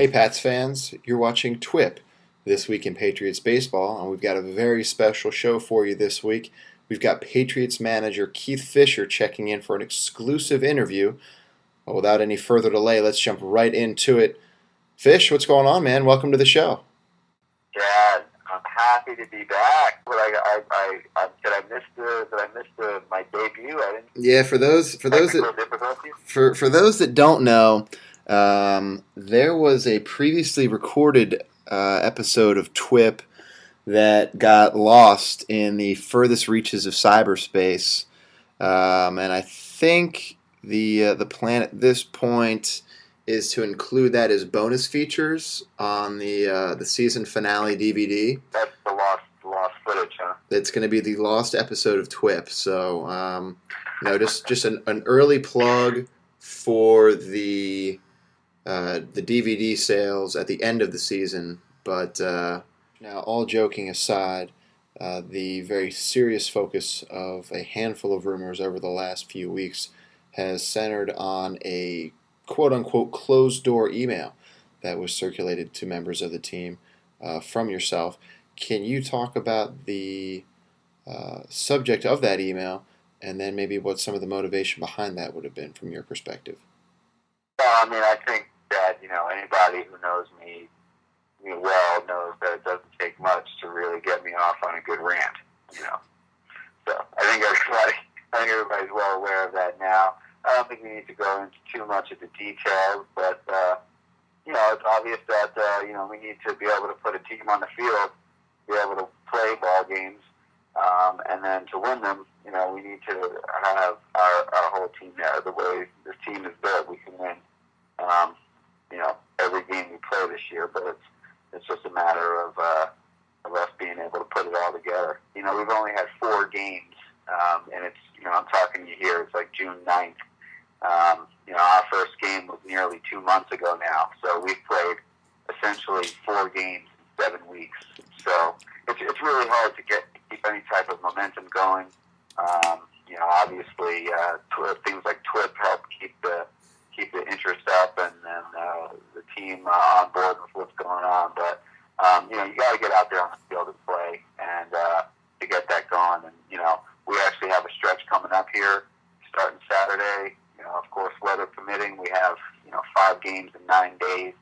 Hey Pats fans, you're watching TWIP, This Week in Patriots Baseball, and we've got a very special show for you this week. We've got Patriots manager Keith Fisher checking in for an exclusive interview. Well, without any further delay, let's jump right into it. Fish, what's going on, man? Welcome to the show. Dad, I'm happy to be back. But did I miss my debut? I didn't. Yeah, for those that don't know, there was a previously recorded episode of TWIP that got lost in the furthest reaches of cyberspace, and I think the plan at this point is to include that as bonus features on the season finale DVD. That's the lost footage, huh? It's going to be the lost episode of TWIP. So, just an early plug for the DVD sales at the end of the season. But now, all joking aside, the very serious focus of a handful of rumors over the last few weeks has centered on a quote-unquote closed-door email that was circulated to members of the team from yourself. Can you talk about the subject of that email and then maybe what some of the motivation behind that would have been from your perspective? Well, I mean, I think that, anybody who knows me well knows that it doesn't take much to really get me off on a good rant, So I think everybody's well aware of that now. I don't think we need to go into too much of the details, but, it's obvious that, we need to be able to put a team on the field, be able to play ball games, and then to win them, we need to have our whole team there. The way this team is built, we can win, every game we play this year, but it's just a matter of us being able to put it all together. We've only had 4 games, and it's, I'm talking to you here, it's like June 9th. Our first game was nearly 2 months ago now, so we've played essentially 4 games in 7 weeks. So it's really hard to keep any type of momentum going. Obviously, things like TWIP help keep the interest up and the team on board with what's going on. But you got to get out there on the field and play, and to get that going. And we actually have a stretch coming up here, starting Saturday. Of course, weather permitting, we have 5 games in 9 days.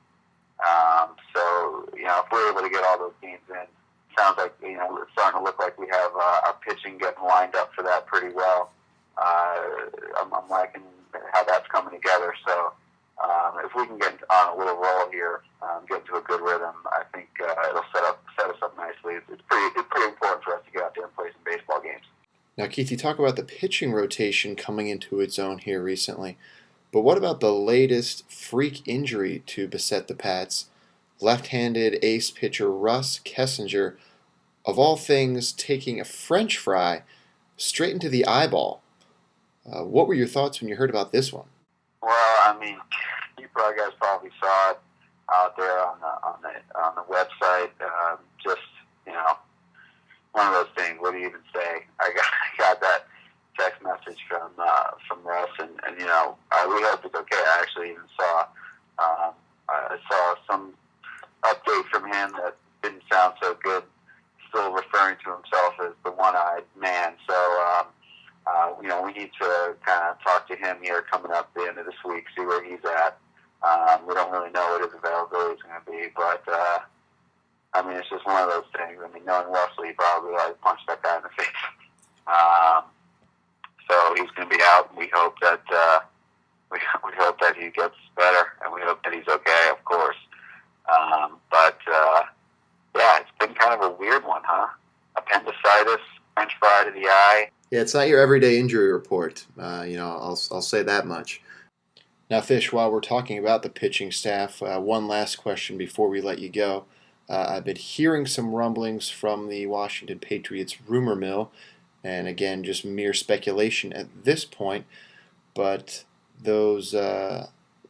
So if we're able to get all those games in, sounds like it's starting to look like we have our pitching getting lined up for that pretty well. I'm liking how that's coming together. So if we can get on a little roll here, get into a good rhythm, I think it'll set us up nicely. It's pretty important for us to get out there and play some baseball games. Now, Keith, you talk about the pitching rotation coming into its own here recently, but what about the latest freak injury to beset the Pats? Left-handed ace pitcher Russ Kessinger, of all things, taking a French fry straight into the eyeball. What were your thoughts when you heard about this one? Well, I mean, you guys probably saw it out there on the website. One of those things. What do you even say? I got that text message from Russ, and we hope it's okay. I actually even saw I saw some update from him that didn't sound so good. Still referring to himself as the one-eyed man. So we need to kind of talk to him here coming up at the end of this week, see where he's at. We don't really know what his availability is going to be, but it's just one of those things. Knowing Russell, he probably punched that guy in the face. So he's going to be out, and we hope that we hope that he gets better, and we hope that he's okay, of course. It's been kind of a weird one, huh? Appendicitis, French fry to the eye. Yeah, it's not your everyday injury report. I'll say that much. Now, Fish, while we're talking about the pitching staff, one last question before we let you go. I've been hearing some rumblings from the Washington Patriots rumor mill, and again, just mere speculation at this point, but those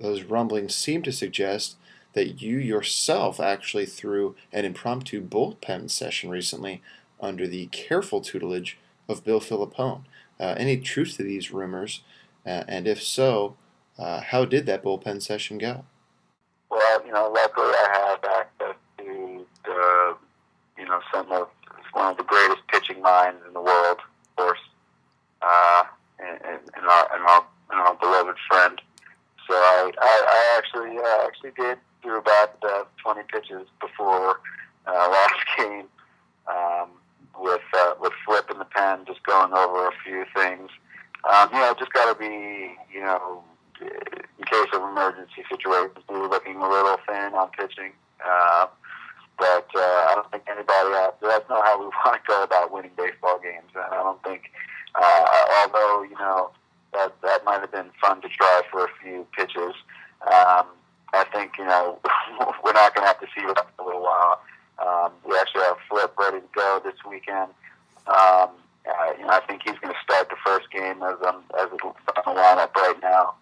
rumblings seem to suggest that you yourself actually threw an impromptu bullpen session recently under the careful tutelage of Bill Filippone. Any truth to these rumors? And if so, how did that bullpen session go? Well, luckily I have access to one of the greatest pitching minds in the world, of course, and our beloved friend. So I actually did do about 20 pitches before last game, um, with Flip in the pen, just going over a few things. Just got to be, in case of emergency situations, we were looking a little thin on pitching. But I don't think anybody out there, that's not how we want to go about winning baseball games. And I don't think, although, that might have been fun to try for a few pitches, I think, we're not going to have to see that for a little while. We actually have Flip ready to go this weekend. I think he's going to start the first game as it's on the lineup right now.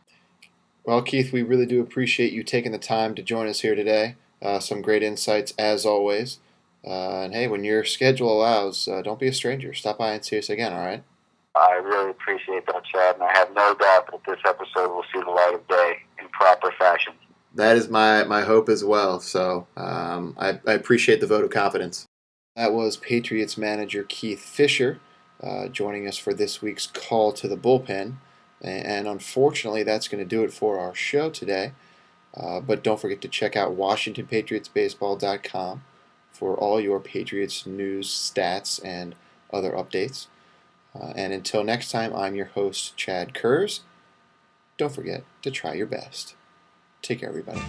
Well, Keith, we really do appreciate you taking the time to join us here today. Some great insights as always. And hey, when your schedule allows, don't be a stranger. Stop by and see us again, all right? I really appreciate that, Chad, and I have no doubt that this episode will see the light of day in proper fashion. That is my hope as well. So I appreciate the vote of confidence. That was Patriots manager Keith Fisher joining us for this week's call to the bullpen. And unfortunately, that's going to do it for our show today. But don't forget to check out WashingtonPatriotsBaseball.com for all your Patriots news, stats, and other updates. And until next time, I'm your host, Chad Kurz. Don't forget to try your best. Take care, everybody.